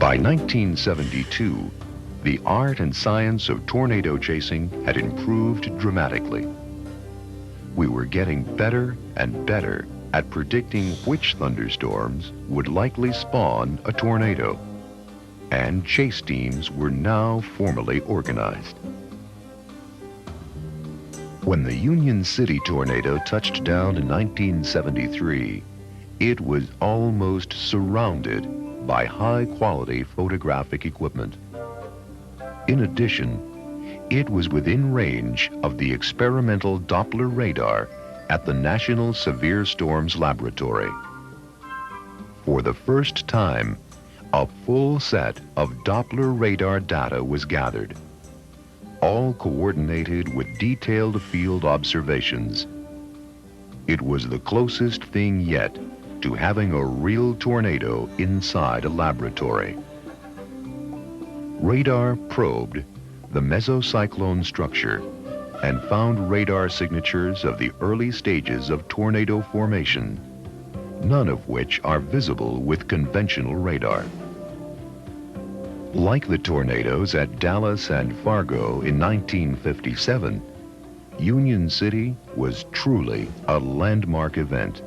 By 1972, the art and science of tornado chasing had improved dramatically. We were getting better and better at predicting which thunderstorms would likely spawn a tornado, and chase teams were now formally organized. When the Union City tornado touched down in 1973, it was almost surrounded by high-quality photographic equipment. In addition, it was within range of the experimental Doppler radar at the National Severe Storms Laboratory. For the first time, a full set of Doppler radar data was gathered, all coordinated with detailed field observations. It was the closest thing yet to having a real tornado inside a laboratory. Radar probed the mesocyclone structure and found radar signatures of the early stages of tornado formation, none of which are visible with conventional radar. Like the tornadoes at Dallas and Fargo in 1957, Union City was truly a landmark event.